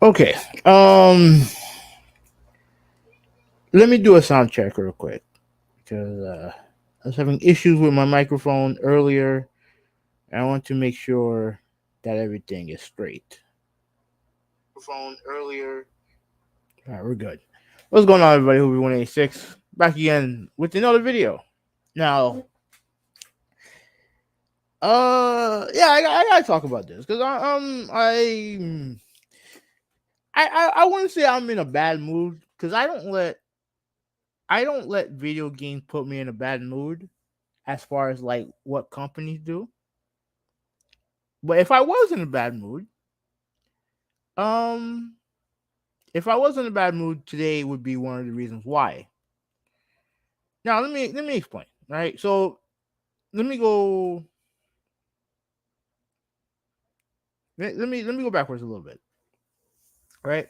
Okay. Let me do a sound check real quick because I was having issues with my microphone earlier, and I want to make sure that everything is straight. Phone earlier. All right, we're good. What's going on, everybody? Who 186 back again with another video. Now, yeah, I gotta talk about this because I wouldn't say I'm in a bad mood because I don't let video games put me in a bad mood as far as like what companies do. But um, if I was in a bad mood, today would be one of the reasons why. Now let me explain. Right, so let me go. Let me go backwards a little bit. Right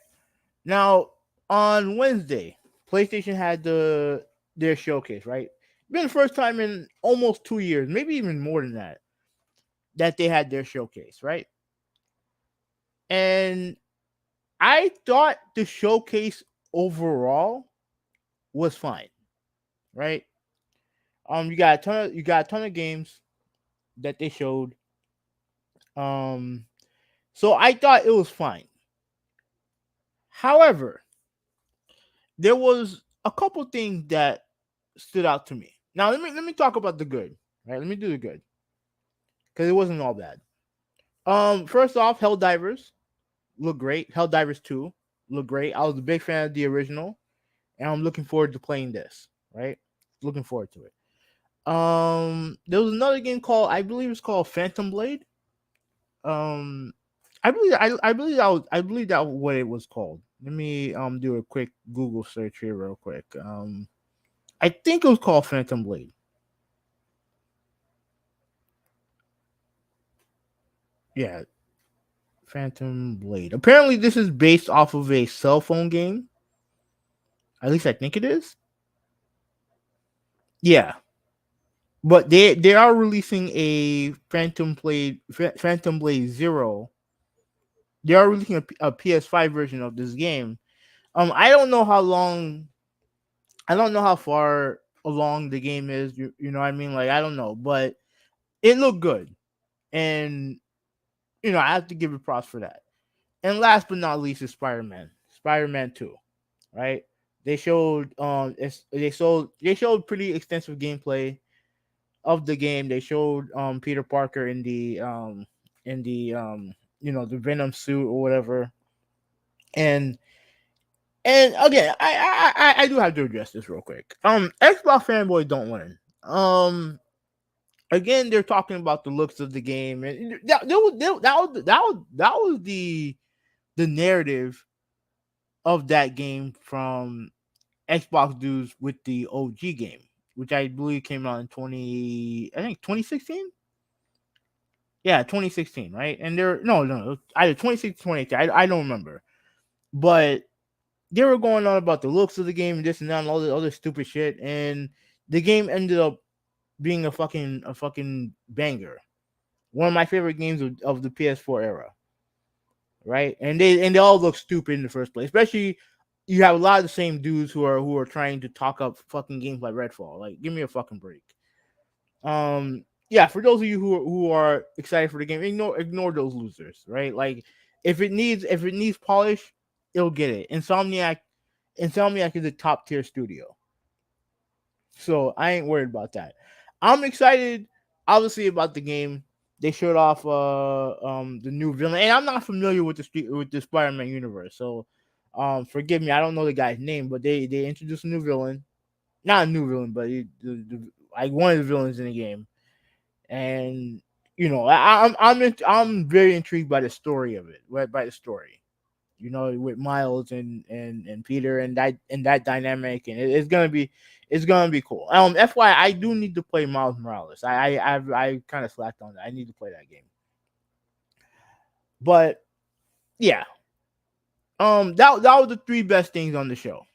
now, on Wednesday, PlayStation had their showcase. Right, been the first time in almost 2 years, maybe even more than that, that they had their showcase. Right, and I thought the showcase overall was fine. Right, you got a ton of games that they showed. Um, so I thought it was fine. However, there was a couple things that stood out to me. Now let me talk about the good. Right, let me do the good because it wasn't all bad. First off, Helldivers look great. Helldivers 2 look great. I was a big fan of the original, and I'm looking forward to playing this. Right, looking forward to it. There was another game called, I believe it's called Phantom Blade. Um, I believe that was what it was called. Let me do a quick Google search here real quick. I think it was called Phantom Blade. Yeah, Phantom Blade. Apparently, this is based off of a cell phone game. At least I think it is. Yeah, but they are releasing a Phantom Blade Zero. They are releasing a PS5 version of this game. I don't know how long. I don't know how far along the game is. You know what I mean? Like I don't know, but it looked good, and I have to give it props for that. And last but not least is Spider-Man. Spider-Man 2, right? They showed pretty extensive gameplay of the game. They showed Peter Parker in the the Venom suit or whatever. And again, I do have to address this real quick. Xbox fanboy don't win. Again, they're talking about the looks of the game, and that was the narrative of that game from Xbox dudes with the OG game, which I believe came out in 2016. Yeah, 2016, right? And they're no, either 2016, 2018. I don't remember, but they were going on about the looks of the game and this and that and all the other stupid shit, and the game ended up being a fucking banger. One of my favorite games of the PS4 era, right? And they all look stupid in the first place. Especially you have a lot of the same dudes who are trying to talk up fucking games like Redfall. Like, give me a fucking break. Yeah, for those of you who are excited for the game, ignore those losers, right? Like, if it needs polish, it'll get it. Insomniac is a top tier studio, so I ain't worried about that. I'm excited, obviously, about the game. They showed off the new villain, and I'm not familiar with the Spider-Man universe, so forgive me. I don't know the guy's name, but they introduced a new villain, not a new villain, but like one of the villains in the game, and I'm very intrigued by the story of it, right? By the story, with Miles and Peter and that dynamic, and it's gonna be cool. FYI, I do need to play Miles Morales. I kind of slacked on that. I need to play that game, but yeah, that was the three best things on the show.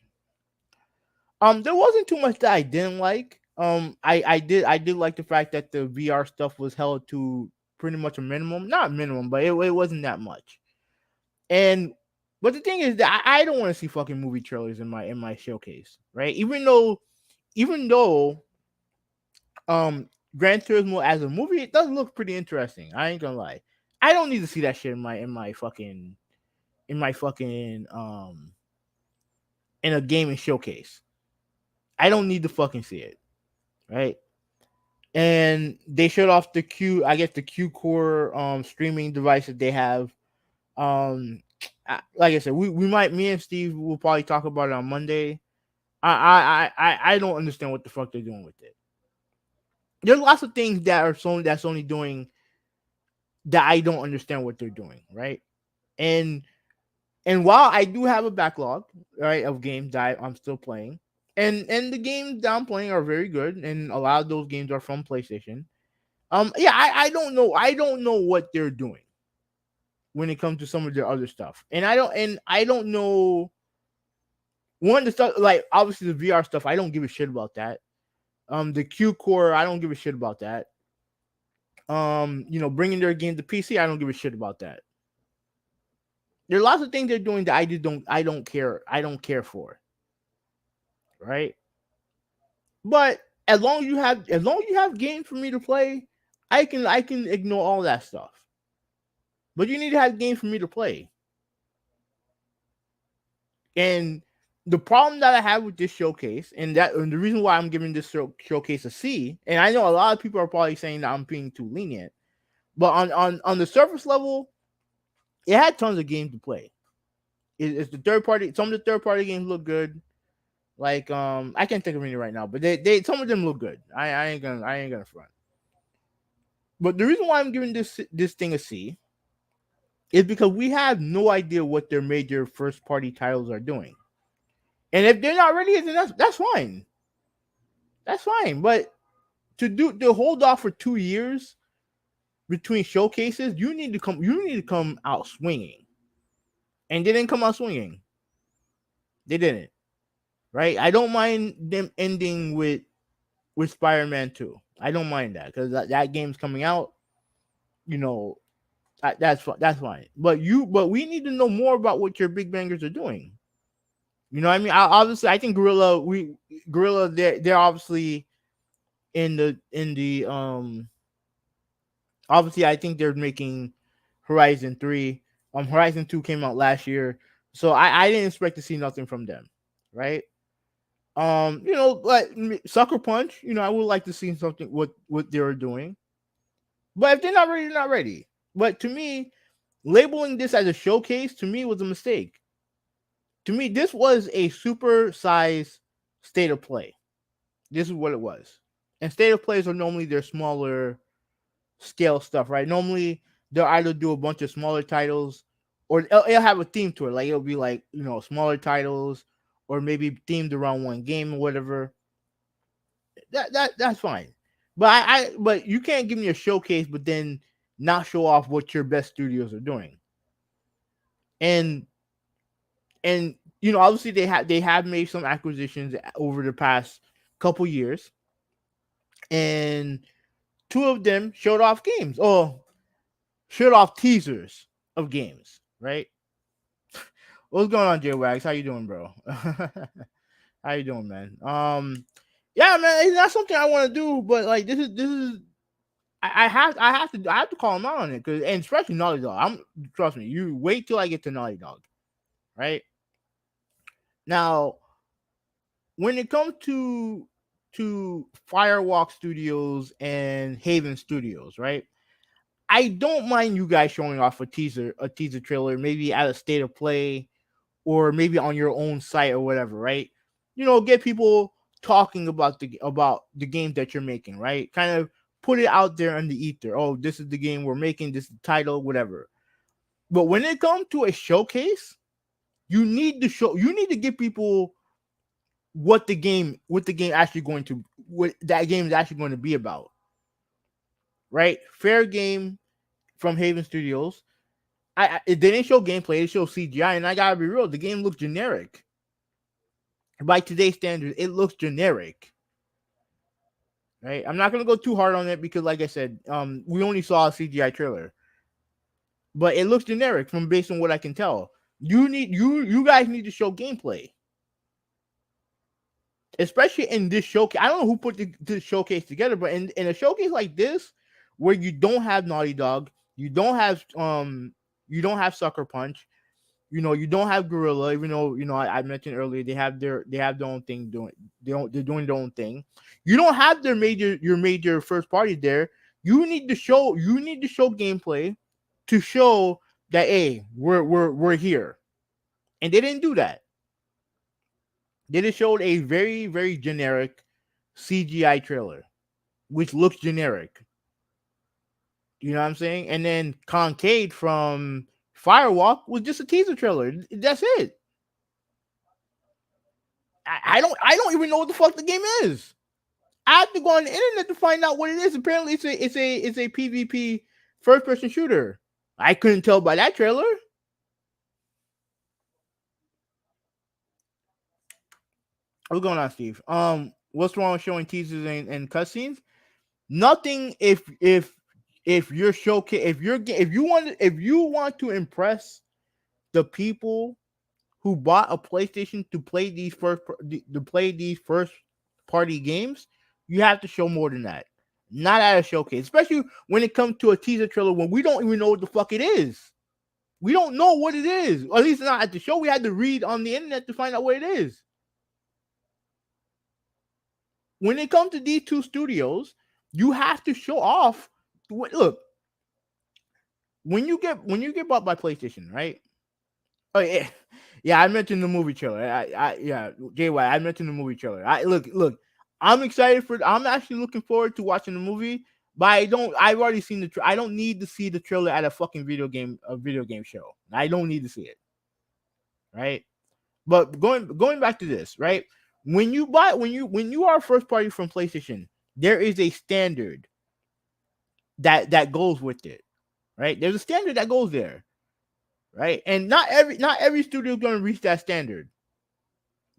There wasn't too much that I didn't like. I did like the fact that the VR stuff was held to pretty much a minimum, not minimum, but it wasn't that much. And But the thing is that I don't want to see fucking movie trailers in my showcase, right? Even though Gran Turismo as a movie, it does look pretty interesting. I ain't gonna lie. I don't need to see that shit in my fucking in a gaming showcase. I don't need to fucking see it, right? And they showed off the I guess the Q Core streaming device that they have. Like I said, we might me and Steve will probably talk about it on Monday. I don't understand what the fuck they're doing with it. There's lots of things that's only doing that I don't understand what they're doing, right? And and while I do have a backlog, right, of games that I'm still playing, and the games that I'm playing are very good, and a lot of those games are from PlayStation. Yeah, I don't know what they're doing when it comes to some of their other stuff, and I don't know one of the stuff like obviously the VR stuff. I don't give a shit about that. The Q Core, I don't give a shit about that. Bringing their game to PC, I don't give a shit about that. There are lots of things they're doing that I don't care. I don't care for, right? But as long as you have games for me to play, I can ignore all that stuff. But you need to have games for me to play. And the problem that I have with this showcase, and the reason why I'm giving this showcase a C, and I know a lot of people are probably saying that I'm being too lenient, but on the surface level, it had tons of games to play. It's the third party. Some of the third party games look good. Like I can't think of any right now, but they some of them look good. I ain't gonna front. But the reason why I'm giving this thing a C is because we have no idea what their major first party titles are doing. And if they're not ready, then that's fine. That's fine. But to hold off for 2 years between showcases, you need to come out swinging. And they didn't come out swinging. They didn't. Right? I don't mind them ending with Spider-Man 2. I don't mind that because that game's coming out. You know, that's fine. But we need to know more about what your big bangers are doing. You know what I mean? Obviously, I think Gorilla, they're obviously in the obviously I think they're making Horizon 3. Horizon 2 came out last year. So I didn't expect to see nothing from them, right? Like Sucker Punch, I would like to see something what they were doing. But if they're not ready, they're not ready. But to me, labeling this as a showcase to me was a mistake. To me, this was a super size state of play. This is what it was. And state of plays are normally their smaller scale stuff, right? Normally they'll either do a bunch of smaller titles or it'll have a theme to it. Like it'll be like, smaller titles or maybe themed around one game or whatever. That's fine. But but you can't give me a showcase but then not show off what your best studios are doing. And obviously they have made some acquisitions over the past couple years. And two of them showed off games. Oh, showed off teasers of games, right? What's going on, J Wags? How you doing, bro? How you doing, man? Yeah, man, it's not something I want to do, but like this is I have to call him out on it because and especially Naughty Dog. Trust me, you wait till I get to Naughty Dog, right? Now, when it comes to Firewalk Studios and Haven Studios, right? I don't mind you guys showing off a teaser trailer, maybe at a state of play or maybe on your own site or whatever, right? Get people talking about the game that you're making, right? Kind of put it out there in the ether. Oh, this is the game we're making, this is the title, whatever. But when it comes to a showcase, you need to give people what the game actually what that game is actually going to be about. Right? Fair game from Haven Studios. They didn't show gameplay, they showed CGI, and I gotta be real, the game looks generic. By today's standards, it looks generic. Right? I'm not gonna go too hard on it because, like I said, we only saw a CGI trailer, but it looks generic from based on what I can tell. You guys need to show gameplay, especially in this showcase. I don't know who put this showcase together, but in a showcase like this, where you don't have Naughty Dog, you don't have Sucker Punch, you don't have Gorilla, even though I mentioned earlier they have their own thing doing. They're doing their own thing. You don't have your major first party there. You need to show gameplay to show that, hey, we're here, and they didn't do that. They just showed a very very generic CGI trailer, which looks generic. You know what I'm saying? And then Concade from Firewalk was just a teaser trailer. That's it. I don't even know what the fuck the game is. I have to go on the internet to find out what it is. Apparently, it's a PvP first person shooter. I couldn't tell by that trailer. What's going on, Steve? What's wrong with showing teasers and cutscenes? Nothing. If you're showcase if you want to impress the people who bought a PlayStation to play these first party games, you have to show more than that. Not at a showcase, especially when it comes to a teaser trailer when we don't even know what the fuck it is. We don't know what it is. Or at least not at the show. We had to read on the internet to find out what it is. When it comes to these two studios, you have to show off. Look, when you get bought by PlayStation, right? Oh yeah, yeah. I mentioned the movie trailer. Yeah, JY. I mentioned the movie trailer. Look. I'm excited for. I'm actually looking forward to watching the movie. But I don't. I've already seen the. I don't need to see the trailer at a fucking video game show. I don't need to see it. Right. But going back to this, right? When you are first party from PlayStation, there is a standard that goes with it. Right. There's a standard that goes there. Right. And not every studio is going to reach that standard.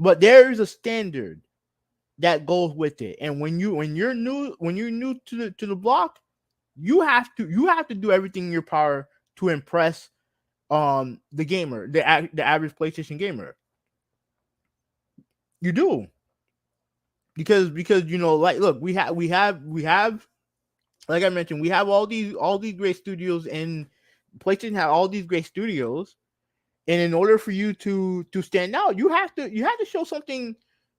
But there is a standard that goes with it. And when you're new to the block, you have to do everything in your power to impress the gamer, the average PlayStation gamer. You do. Because like, look, we have like I mentioned, we have all these great studios, and PlayStation have all these great studios. And in order for you to stand out, you have to show something.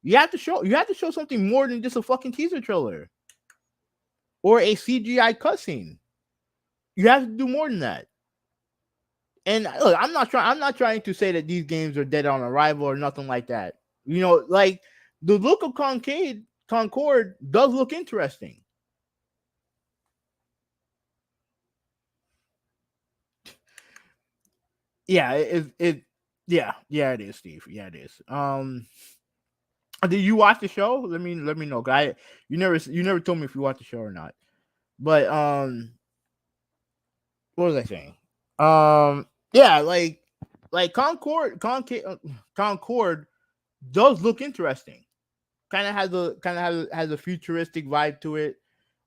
You have to show something more than just a fucking teaser trailer or a CGI cutscene. You have to do more than that. And look, I'm not trying to say that these games are dead on arrival or nothing like that. Like, the look of Concord does look interesting. Yeah, yeah, it is, Steve. Yeah, it is. Did you watch the show? Let me know, guy. You never told me if you watched the show or not. But what was I saying? Yeah, like Concord does look interesting. Kind of has a futuristic vibe to it,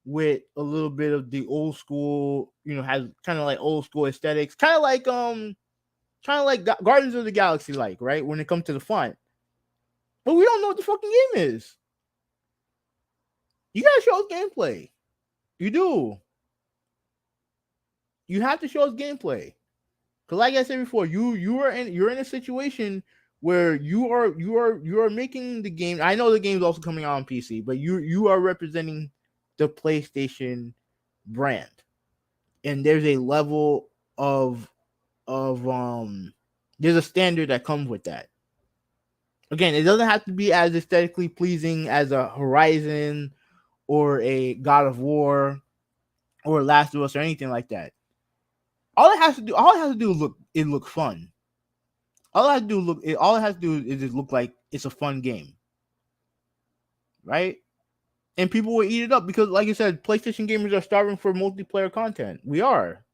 with a little bit of the old school. Has kind of like old school aesthetics, kind of like Guardians of the Galaxy, like, right, when it comes to the font. But we don't know what the fucking game is. You gotta show us gameplay. You do. You have to show us gameplay. Cause like I said before, you're in a situation where you are making the game. I know the game's also coming out on PC, but you are representing the PlayStation brand, and there's a level of there's a standard that comes with that. Again, it doesn't have to be as aesthetically pleasing as a Horizon or a God of War or Last of Us or anything like that. All it has to do look fun. All it has to do is just look like it's a fun game, right? And people will eat it up because, like I said, PlayStation gamers are starving for multiplayer content. We are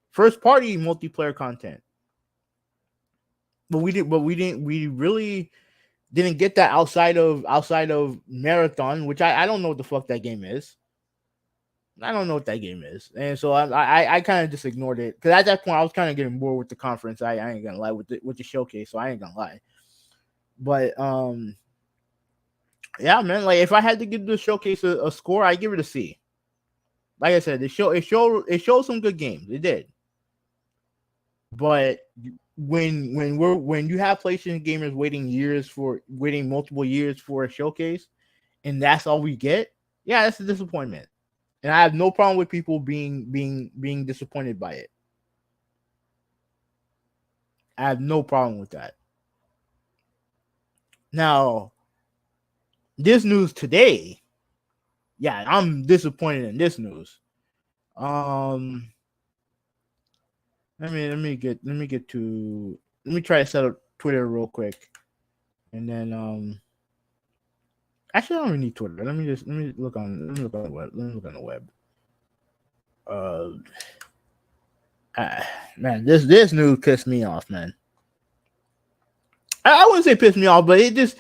first party multiplayer content, we really didn't get that outside of Marathon, which I don't know what the fuck that game is. I don't know what that game is, and so I kind of just ignored it because at that point I was kind of getting bored with the conference. I ain't gonna lie with the showcase, so I ain't gonna lie. But yeah, man, like if I had to give the showcase a score, I give it a C. Like I said, it showed some good games. It did, but when you have PlayStation gamers waiting multiple years for a showcase, and that's all we get, yeah, that's a disappointment. And I have no problem with people being disappointed by it. I have no problem with that. Now, this news today, yeah, I'm disappointed in this news. Um, let me try to set up Twitter real quick, and then actually I don't really need Twitter. Let me look on the web. Let me look on the web. Uh, Man, this news pissed me off, man. I wouldn't say pissed me off, but it just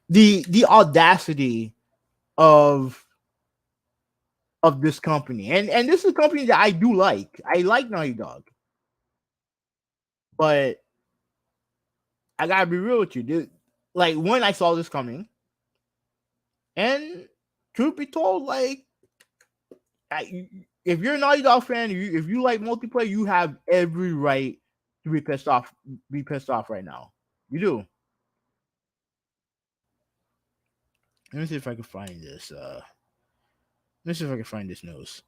the audacity of this company, and this is a company that I do like. I like Naughty Dog, but I gotta be real with you, dude. Like when I saw this coming, and truth be told, like if you're a Naughty Dog fan, if you like multiplayer, you have every right to be pissed off. Be pissed off right now. You do. Let me see if I can find this. Let me see if I can find this news.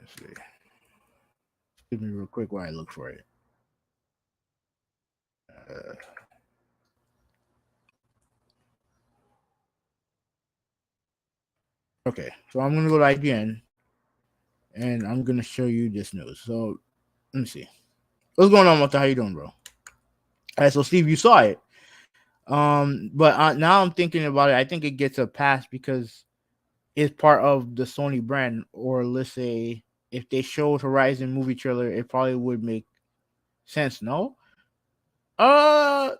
Let's see. Give me real quick while I look for it. Uh, okay, so I'm gonna go to IGN and I'm gonna show you this news. So let me see. What's going on, Walter? How you doing, bro? All right, so Steve, you saw it. But now I'm thinking about it. I think it gets a pass because it's part of the Sony brand, or let's say if they showed Horizon movie trailer, it probably would make sense. No, uh,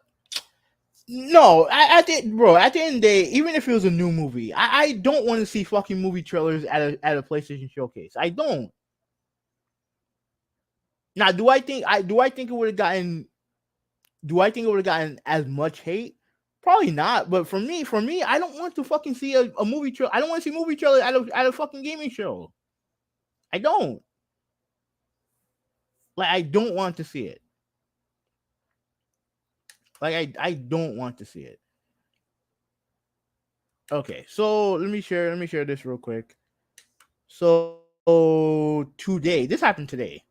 no. At the end of the day, even if it was a new movie, I don't want to see fucking movie trailers at a PlayStation showcase. I don't. Now, do I think it would have gotten do I think it would have gotten as much hate? Probably not. But for me, I don't want to fucking see a movie trailer. I don't want to see movie trailer at a fucking gaming show. I don't. Like I don't want to see it. Like I don't want to see it. Okay, so let me share this real quick. So today, this happened today,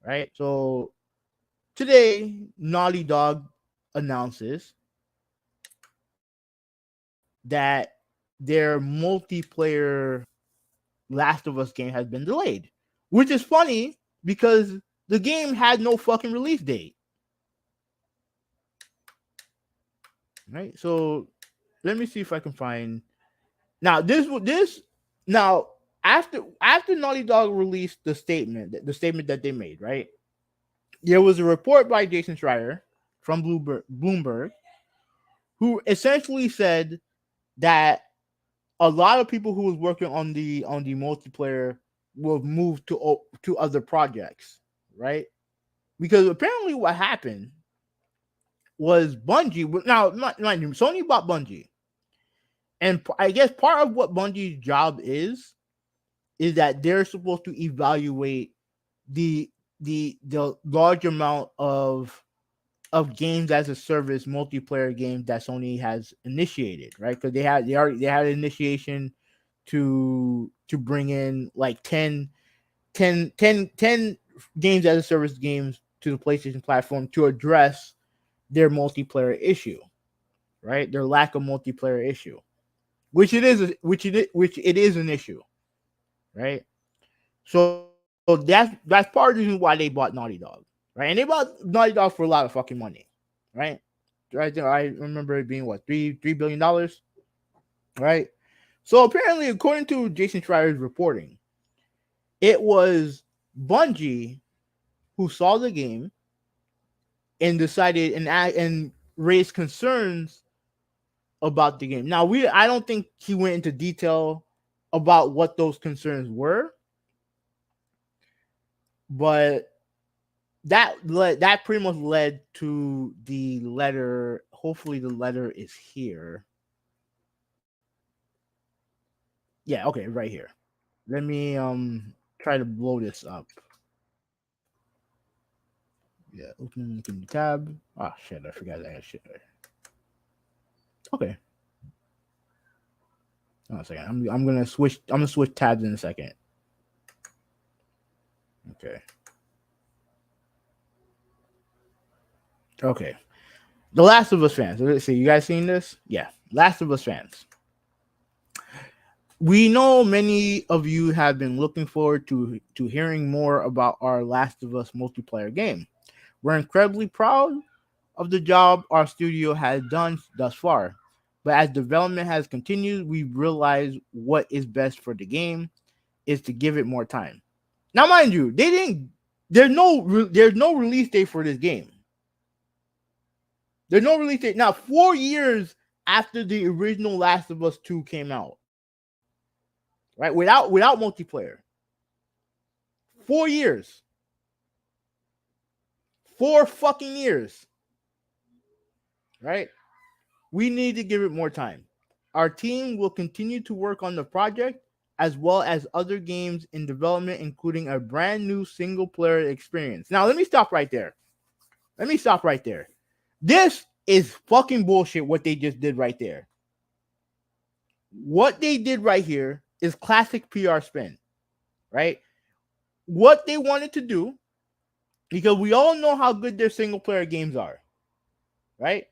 right? So today, Naughty Dog announces that their multiplayer Last of Us game has been delayed, which is funny because the game had no fucking release date. Right? So let me see if I can find now this now after Naughty Dog released the statement that they made, right? There was a report by Jason Schreier from Bloomberg who essentially said that a lot of people who was working on the multiplayer will move to other projects, right? Because apparently what happened was Bungie. Now, not Sony bought Bungie, and I guess part of what Bungie's job is that they're supposed to evaluate the the large amount of games as a service multiplayer games that Sony has initiated, right? Because they had an initiation to bring in like 10 games as a service games to the PlayStation platform to address their multiplayer issue, right? Their lack of multiplayer issue, which it is an issue, right? So that's part of the reason why they bought Naughty Dog, right? And they bought Naughty Dog for a lot of fucking money, right? Right there, I remember it being what $3 billion, right? So apparently, according to Jason Schreier's reporting, it was Bungie who saw the game and decided and raised concerns about the game. Now I don't think he went into detail about what those concerns were, but that pretty much led to the letter. Hopefully the letter is here. Yeah, okay, right here. Let me try to blow this up. Yeah, open the tab. Oh shit, I forgot that shit. Okay. Hold on a second. I'm gonna switch tabs in a second. Okay. Okay. The Last of Us fans. Let's see. You guys seen this? Yeah. Last of Us fans. We know many of you have been looking forward to hearing more about our Last of Us multiplayer game. We're incredibly proud of the job our studio has done thus far. But as development has continued, we realize what is best for the game is to give it more time. Now, mind you, they didn't. There's no release date for this game. There's no release date. Now, 4 years after the original Last of Us 2 came out, right? Without multiplayer. 4 years. 4 fucking years. Right? We need to give it more time. Our team will continue to work on the project as well as other games in development, including a brand new single player experience. Now, let me stop right there. This is fucking bullshit what they just did right there. What they did right here is classic PR spin, right? What they wanted to do, because we all know how good their single player games are, right?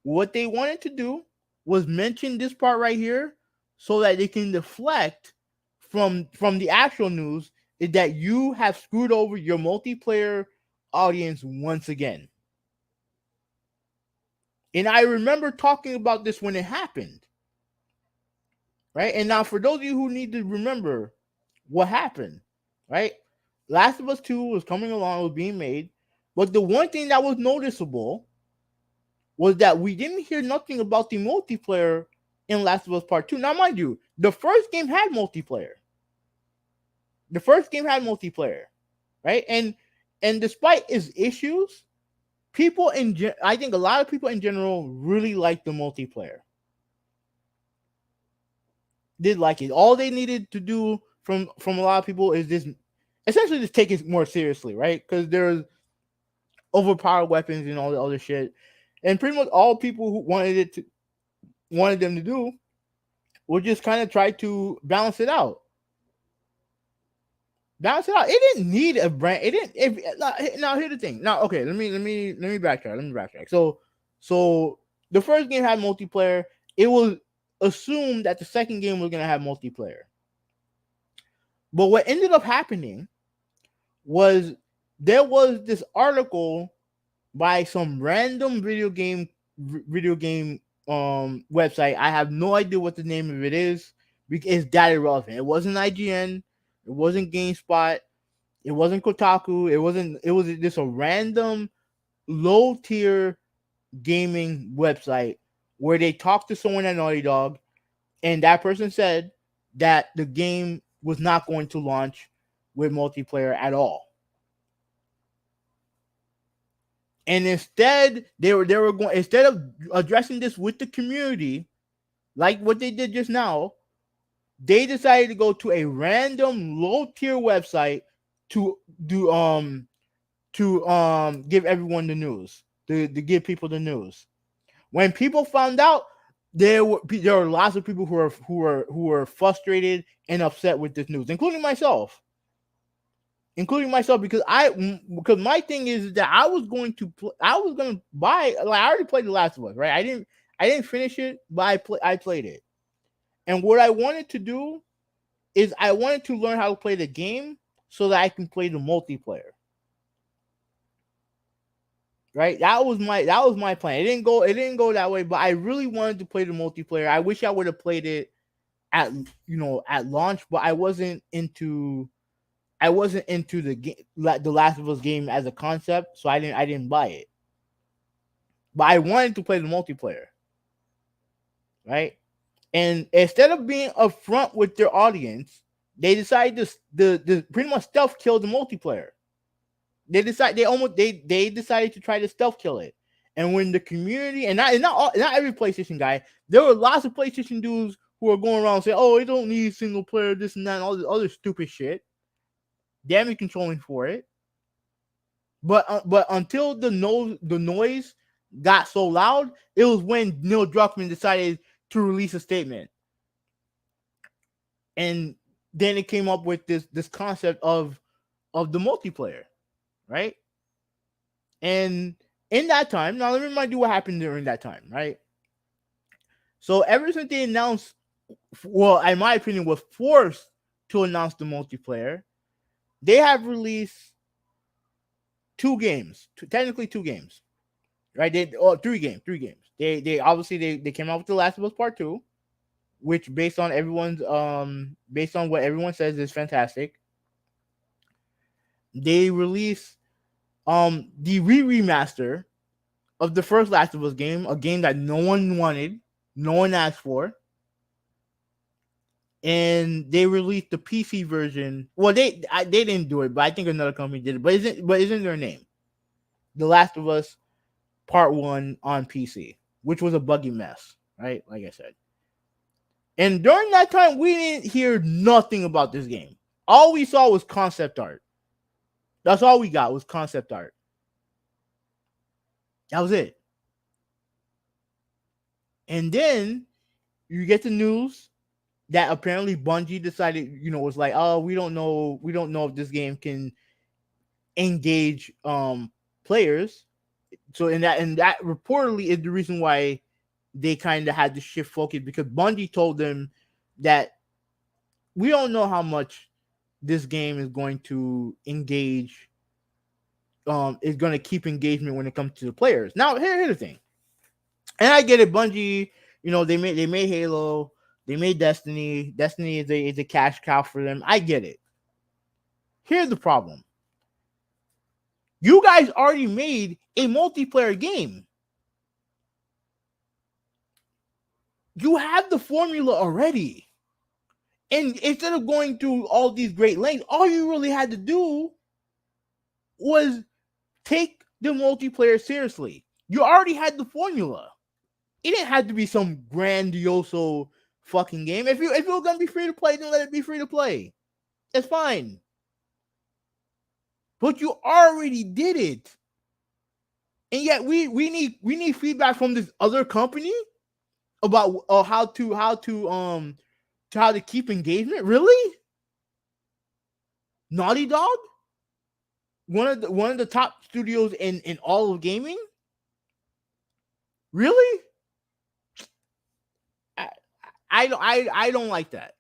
What they wanted to do was mention this part right here so that they can deflect from the actual news is that you have screwed over your multiplayer audience once again. And I remember talking about this when it happened. Right? And now for those of you who need to remember what happened, right? Last of Us 2 was coming along, was being made. But the one thing that was noticeable was that we didn't hear nothing about the multiplayer in Last of Us Part 2. Now, mind you, the first game had multiplayer. Right? And despite its issues, I think a lot of people in general really liked the multiplayer. Did like it. All they needed to do from a lot of people is this essentially just take it more seriously, right? Because there's overpowered weapons and all the other shit. And pretty much all people who wanted them to do would just kind of try to balance it out. It didn't need a brand. It didn't. Now here's the thing. Now, okay, let me backtrack. So the first game had multiplayer. It was assumed that the second game was gonna have multiplayer. But what ended up happening was there was this article by some random video game website. I have no idea what the name of it is because it's that irrelevant. It wasn't IGN, it wasn't GameSpot, it wasn't Kotaku, it was just a random low tier gaming website where they talked to someone at Naughty Dog, and that person said that the game was not going to launch with multiplayer at all. And instead, they were going, instead of addressing this with the community, like what they did just now, they decided to go to a random low tier website to give everyone the news, to give people the news. When people found out, there were lots of people who were frustrated and upset with this news, including myself, because my thing is that I was going to buy. Like, I already played The Last of Us, right? I didn't finish it, but I played it. And what I wanted to do is I wanted to learn how to play the game so that I can play the multiplayer. Right? That was my plan. It didn't go that way, but I really wanted to play the multiplayer. I wish I would have played it at launch, but I wasn't into the game, the Last of Us game as a concept, so I didn't buy it. But I wanted to play the multiplayer. right? And instead of being upfront with their audience, they decided to pretty much stealth kill the multiplayer. They decided to try to stealth kill it. And when the community not every PlayStation guy, there were lots of PlayStation dudes who are going around saying, "Oh, it don't need single player, this and that, and all this other stupid shit." Damage controlling for it. But until the noise got so loud, it was when Neil Druckmann decided to release a statement, and then it came up with this concept of the multiplayer, right? And in that time, now let me remind you what happened during that time, right? So ever since they announced, well, in my opinion, was forced to announce the multiplayer, they have released technically two games, right? Three games. They obviously they came out with The Last of Us Part 2, which based on what everyone says is fantastic. They released the remaster of the first Last of Us game, a game that no one wanted, no one asked for. And they released the PC version. Well, they didn't do it, but I think another company did it. But isn't their name The Last of Us Part 1 on PC, which was a buggy mess, right? Like I said. And during that time, we didn't hear nothing about this game. All we saw was concept art. That's all we got was concept art. That was it. And then you get the news that apparently Bungie decided, was like, oh, we don't know if this game can engage players. So and that reportedly is the reason why they kind of had to shift focus, because Bungie told them that we don't know how much this game is going to engage, is going to keep engagement when it comes to the players. Now, here's the thing, and I get it. Bungie, they made Halo, they made Destiny. Destiny is a cash cow for them. I get it. Here's the problem: you guys already made a multiplayer game. You have the formula already. And instead of going through all these great lengths, all you really had to do was take the multiplayer seriously. You already had the formula. It didn't have to be some grandioso fucking game. If it was gonna be free to play, then let it be free to play. That's fine. But you already did it. And yet we need feedback from this other company about how to keep engagement. Really? Naughty Dog? One of the top studios in all of gaming? Really? I don't like that.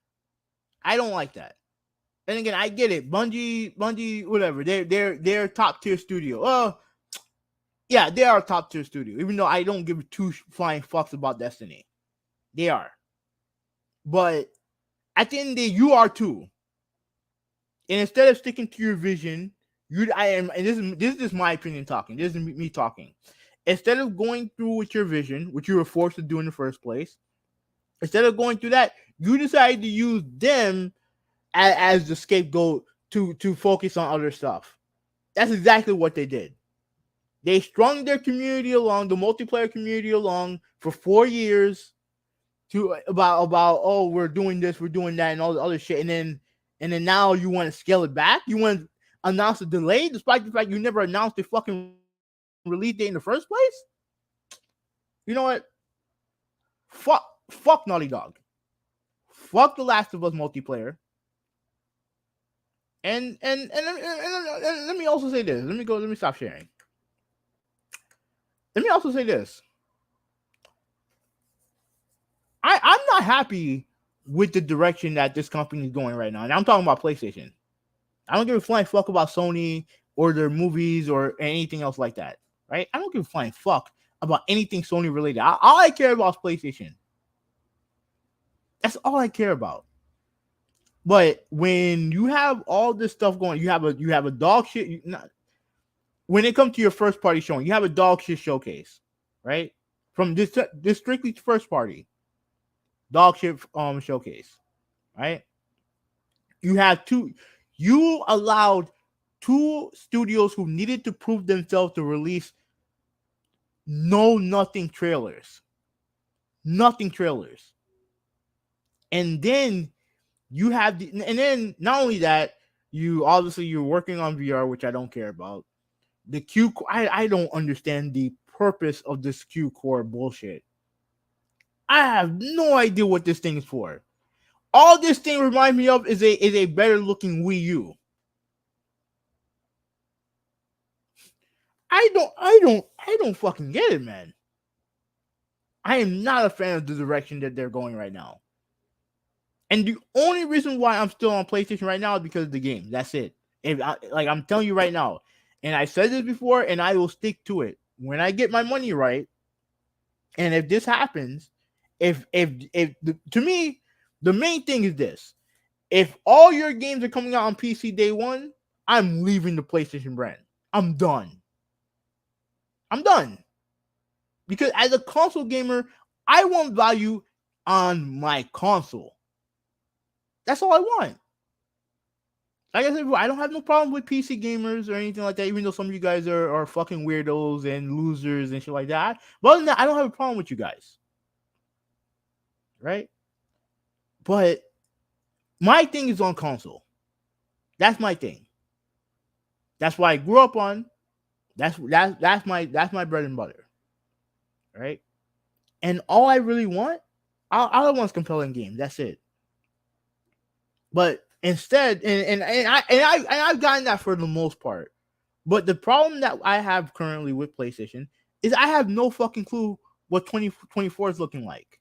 I don't like that. And again, I get it. Bungie, whatever. They're top tier studio. Yeah, they are a top tier studio. Even though I don't give two flying fucks about Destiny, they are. But at the end of the day, you are too. And instead of sticking to your vision, and this is just my opinion talking. This is me talking. Instead of going through with your vision, which you were forced to do in the first place, instead of going through that, you decided to use them as the scapegoat to focus on other stuff. That's exactly what they did. They strung their community along, the multiplayer community along, for 4 years to about oh, we're doing this, we're doing that, and all the other shit, and then now you want to scale it back. You want to announce a delay, despite the fact you never announced the fucking release date in the first place. You know what? Fuck Naughty Dog. Fuck The Last of Us multiplayer. And let me also say this. Let me stop sharing. Let me also say this. I'm not happy with the direction that this company is going right now. And I'm talking about PlayStation. I don't give a flying fuck about Sony or their movies or anything else like that. Right? I don't give a flying fuck about anything Sony related. All I care about is PlayStation. That's all I care about. But when you have all this stuff going, you have a dog shit. When it comes to your first party showing, you have a dog shit showcase, right? From this strictly first party. dog shit showcase, right? You have two. You allowed two studios who needed to prove themselves to release nothing trailers, nothing trailers, and then you have and then not only that, you obviously you're working on VR, which I don't care about. The I don't understand the purpose of this Q core bullshit. I have no idea what this thing is for. All this thing reminds me of is a better looking Wii U. I don't fucking get it, man. I am not a fan of the direction that they're going right now. And the only reason why I'm still on PlayStation right now is because of the game. That's it. Like I'm telling you right now, and I said this before, and I will stick to it. When I get my money right, and if this happens, to me, the main thing is this: if all your games are coming out on PC day one, I'm leaving the PlayStation brand. I'm done. Because as a console gamer, I want value on my console. That's all I want. Like I said before, I don't have no problem with PC gamers or anything like that, even though some of you guys are fucking weirdos and losers and shit like that. But other than that, I don't have a problem with you guys. Right? But my thing is on console. That's my thing. That's what I grew up on. That's my bread and butter. Right? And all I really want, all I want is compelling games. That's it. But instead, I've gotten that for the most part. But the problem that I have currently with PlayStation is I have no fucking clue what 2024 is looking like.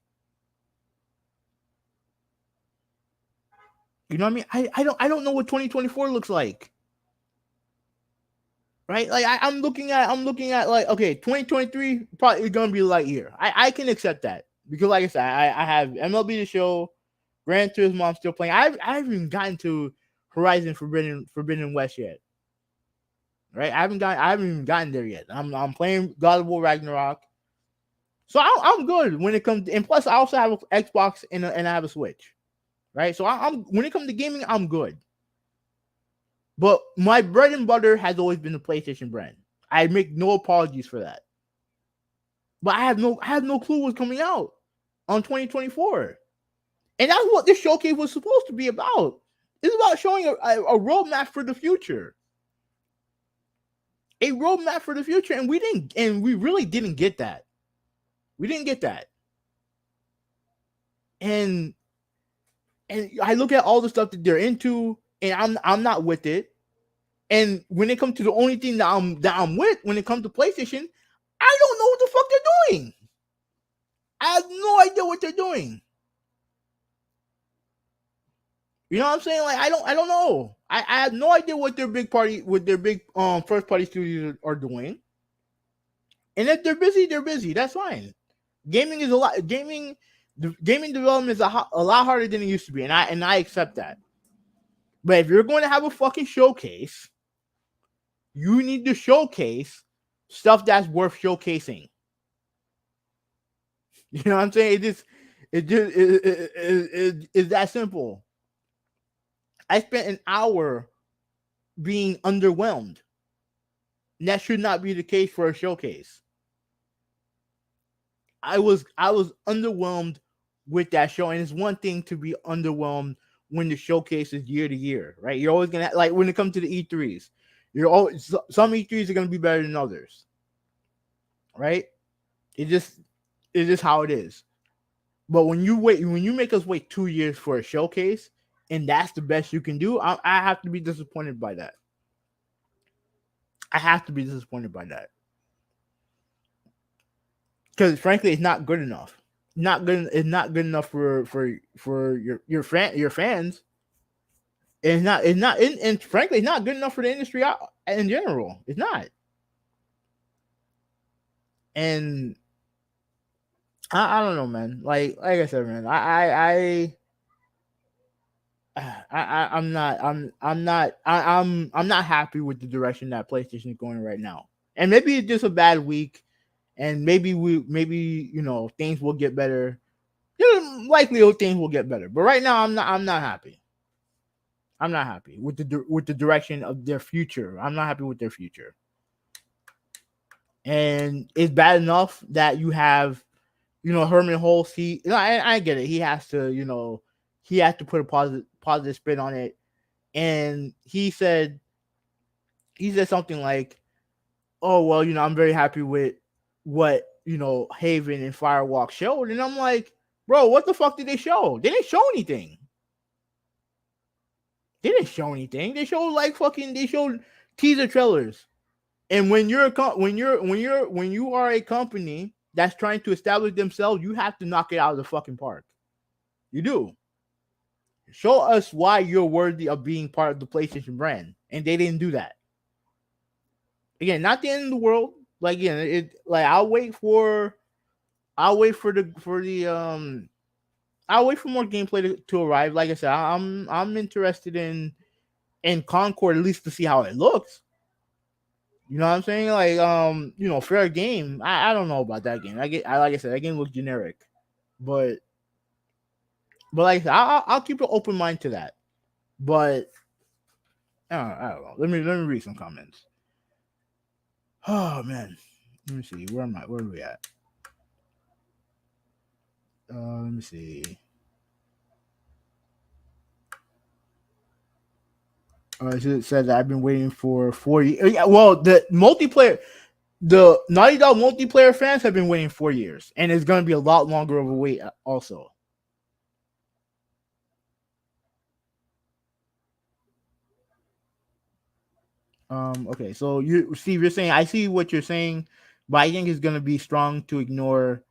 You know what I mean? I don't know what 2024 looks like. Right? Like I'm looking at like, okay, 2023 probably is gonna be a light year. I can accept that. Because like I said, I have MLB The Show, Gran Turismo I'm still playing. I haven't even gotten to Horizon Forbidden West yet. Right? I haven't even gotten there yet. I'm playing God of War Ragnarok. So I'm good when it comes to, and plus I also have an Xbox and I have a Switch. Right? So I'm when it comes to gaming, I'm good. But my bread and butter has always been the PlayStation brand. I make no apologies for that. But I have no clue what's coming out on 2024. And that's what this showcase was supposed to be about. It's about showing a roadmap for the future. A roadmap for the future, and we really didn't get that. We didn't get that. And I look at all the stuff that they're into, and I'm not with it. And when it comes to the only thing that I'm with, when it comes to PlayStation, I don't know what the fuck they're doing. I have no idea what they're doing. You know what I'm saying? Like I don't know. I have no idea what their big first party studios are doing. And if they're busy, they're busy. That's fine. Gaming development is a lot harder than it used to be, and I accept that. But if you're going to have a fucking showcase, you need to showcase stuff that's worth showcasing. You know what I'm saying? It's that simple. I spent an hour being underwhelmed. And that should not be the case for a showcase. I was underwhelmed with that show, and it's one thing to be underwhelmed when the showcase is year to year, right? You're always gonna like when it comes to the E3s. Some E3s are gonna be better than others, right? It's just how it is. But when you make us wait 2 years for a showcase, and that's the best you can do, I have to be disappointed by that. I have to be disappointed by that. Because frankly, it's not good enough. It's not good enough for your fans. And frankly, it's not good enough for the industry in general. It's not. And I don't know, man. Like I said, man, I'm not happy with the direction that PlayStation is going right now. And maybe it's just a bad week, and maybe things will get better Likely things will get better. But right now, I'm not happy. I'm not happy with the direction of their future. I'm not happy with their future. And it's bad enough that you have, Herman Hulst. I get it. He has to, he has to put a positive spin on it. And he said something like, "Oh well, I'm very happy with what Haven and Firewalk showed." And I'm like, "Bro, what the fuck did they show? They didn't show anything. They didn't show anything. They showed they showed teaser trailers." And when you are a company that's trying to establish themselves, you have to knock it out of the fucking park. You do. Show us why you're worthy of being part of the PlayStation brand, and they didn't do that. Again, not the end of the world. Like again, I'll wait for I'll wait for more gameplay to arrive. Like I said, I'm interested in Concord at least to see how it looks. You know what I'm saying? Like fair game. I don't know about that game. Like I said, that game looks generic, but like I said, I'll keep an open mind to that. But I don't know. Let me read some comments. Oh man, let me see. Where am I? Where are we at? Let me see. It says I've been waiting for 4 years. Yeah, well, the Naughty Dog multiplayer fans have been waiting 4 years, and it's going to be a lot longer of a wait. Also, okay, so Steve, you're saying I see what you're saying, but I think it's going to be strong to ignore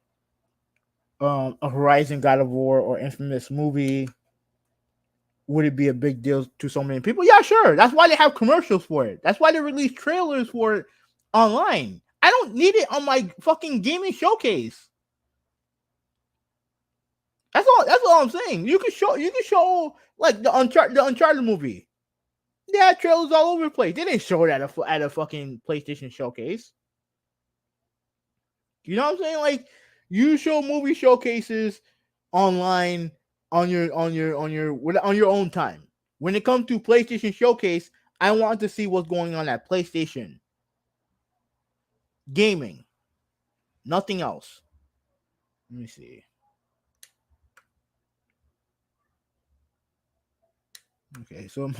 a Horizon, God of War, or Infamous movie. Would it be a big deal to so many people? Yeah, sure. That's why they have commercials for it. That's why they release trailers for it online. I don't need it on my fucking gaming showcase. That's all I'm saying. You can show like the Uncharted movie. They had trailers all over the place. They didn't show it at a fucking PlayStation showcase. You know what I'm saying? Like you show movie showcases online on your own time. When it comes to PlayStation Showcase, I want to see what's going on at PlayStation. Gaming. Nothing else. Let me see. Okay, so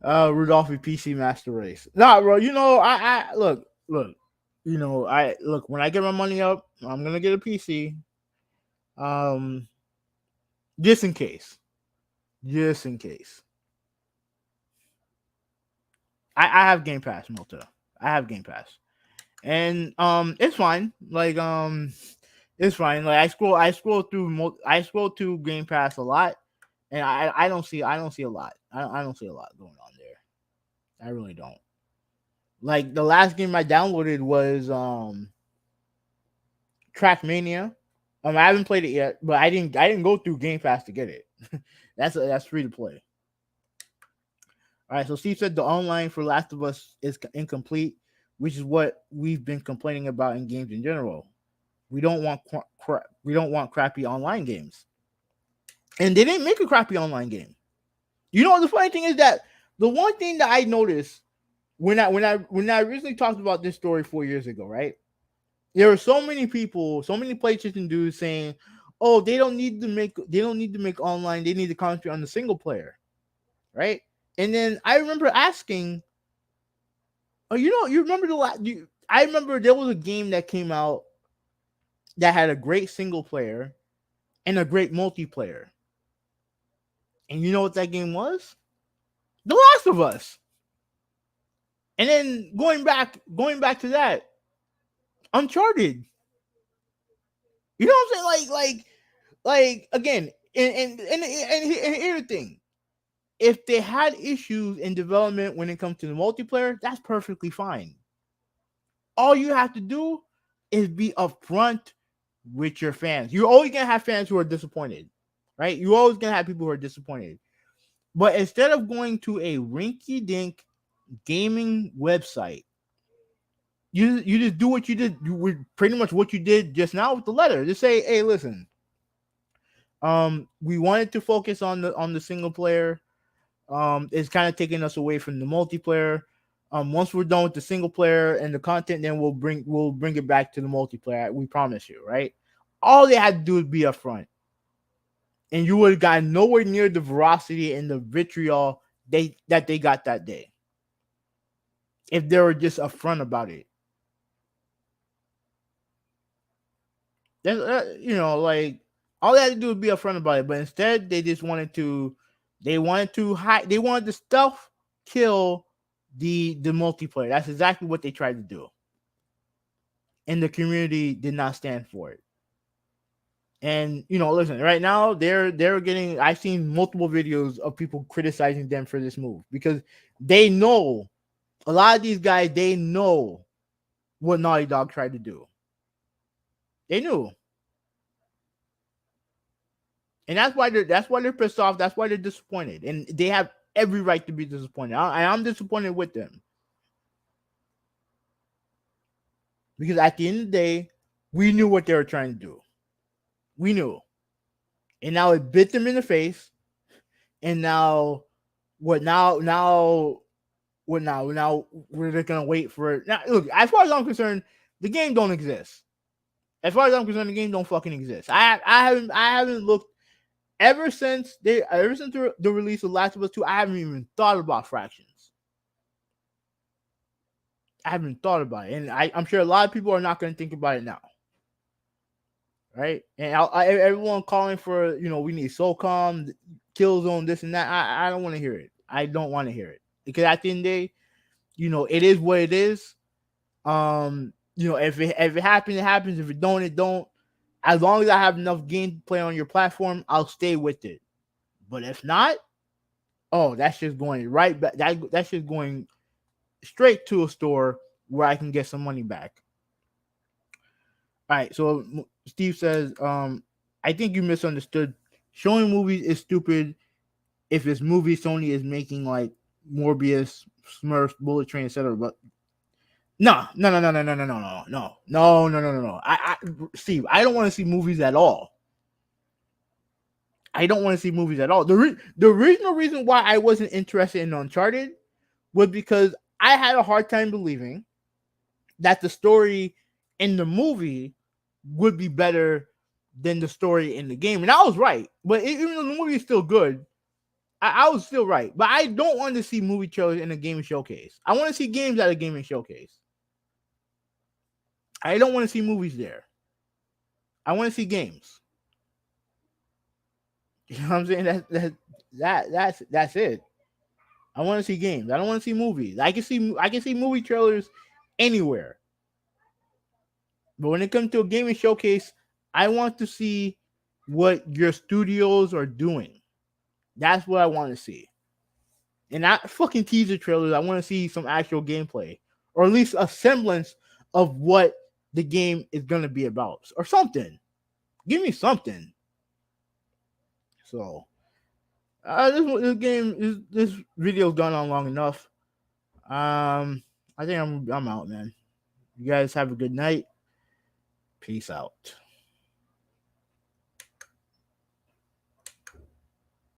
Rudolph PC Master Race. Nah, bro, I look. I look when I get my money up, I'm gonna get a PC. Um just in case. Just in case. I have Game Pass, Malta. I have Game Pass. And it's fine. Like it's fine. Like I scroll through Game Pass a lot, and I don't see a lot. I don't see a lot going on there. I really don't. Like the last game I downloaded was Trackmania. I haven't played it yet, but I didn't go through Game Pass to get it. That's free to play. All right, so Steve said the online for Last of Us is incomplete, which is what we've been complaining about in games in general. We don't want crappy online games, and they didn't make a crappy online game. You know, the funny thing is that the one thing that I noticed when I originally talked about this story 4 years ago, right? There were so many people, so many PlayStation dudes saying, "Oh, they don't need to make online. They need to concentrate on the single player," right? And then I remember asking, "Oh, you remember I remember there was a game that came out that had a great single player and a great multiplayer. And you know what that game was? The Last of Us. And then going back to that, Uncharted. You know what I'm saying? Like again, and here's the thing. If they had issues in development when it comes to the multiplayer, that's perfectly fine. All you have to do is be upfront with your fans. You're always gonna have fans who are disappointed, right? You're always gonna have people who are disappointed. But instead of going to a rinky-dink gaming website, you just do what you did. You were pretty much what you did just now with the letter. Just say, hey, listen. We wanted to focus on the single player. It's kind of taking us away from the multiplayer. Once we're done with the single player and the content, then we'll bring it back to the multiplayer. We promise you, right? All they had to do was be upfront, and you would have gotten nowhere near the veracity and the vitriol that they got that day if they were just upfront about it. Like all they had to do was be upfront about it, but instead they just wanted to hide, they wanted to stealth kill the multiplayer. That's exactly what they tried to do, and the community did not stand for it. And listen, right now they're getting. I've seen multiple videos of people criticizing them for this move because they know a lot of these guys. They know what Naughty Dog tried to do. They knew, and that's why they're pissed off. That's why they're disappointed, and they have every right to be disappointed. I'm disappointed with them because at the end of the day, we knew what they were trying to do. We knew, and now it bit them in the face. And now, what now? Now, what now? Now we're just gonna wait for it. Now, look, as far as I'm concerned, the game don't exist. As far as I'm concerned, the game don't fucking exist. I haven't looked ever since the release of Last of Us 2. I haven't even thought about fractions. I haven't thought about it, and I'm sure a lot of people are not going to think about it now, right? And everyone calling for we need SOCOM, Killzone, this and that. I don't want to hear it. I don't want to hear it because at the end of the day, it is what it is. If it happens, it happens. If it don't, it don't. As long as I have enough gameplay on your platform, I'll stay with it. But if not, that's just going right back. That's just going straight to a store where I can get some money back. All right. So Steve says, I think you misunderstood. Showing movies is stupid if it's movies Sony is making like Morbius, Smurfs, Bullet Train, etc. But no. Steve, I don't want to see movies at all. I don't want to see movies at all. The original reason why I wasn't interested in Uncharted was because I had a hard time believing that the story in the movie would be better than the story in the game. And I was right. But even though the movie is still good, I was still right. But I don't want to see movie trailers in a gaming showcase. I want to see games at a gaming showcase. I don't want to see movies there. I want to see games. You know what I'm saying? That's it. I want to see games. I don't want to see movies. I can see movie trailers anywhere. But when it comes to a gaming showcase, I want to see what your studios are doing. That's what I want to see. And not fucking teaser trailers. I want to see some actual gameplay. Or at least a semblance of what the game is going to be about. Or something. Give me something. So, this video's gone on long enough. I think I'm out, man. You guys have a good night. Peace out.